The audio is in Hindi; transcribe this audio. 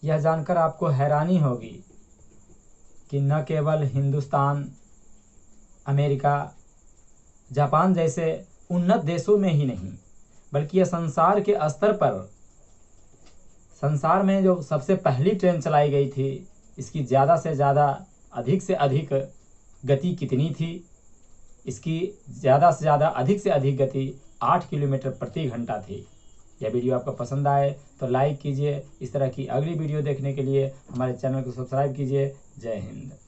यह जानकर आपको हैरानी होगी कि न केवल हिंदुस्तान, अमेरिका, जापान जैसे उन्नत देशों में ही नहीं, बल्कि यह संसार के स्तर पर, संसार में जो सबसे पहली ट्रेन चलाई गई थी, इसकी ज़्यादा से ज़्यादा, अधिक से अधिक गति कितनी थी? इसकी ज़्यादा से ज़्यादा, अधिक से अधिक गति 8 किलोमीटर प्रति घंटा थी। यह वीडियो आपको पसंद आए तो लाइक कीजिए। इस तरह की अगली वीडियो देखने के लिए हमारे चैनल को सब्सक्राइब कीजिए। जय हिंद।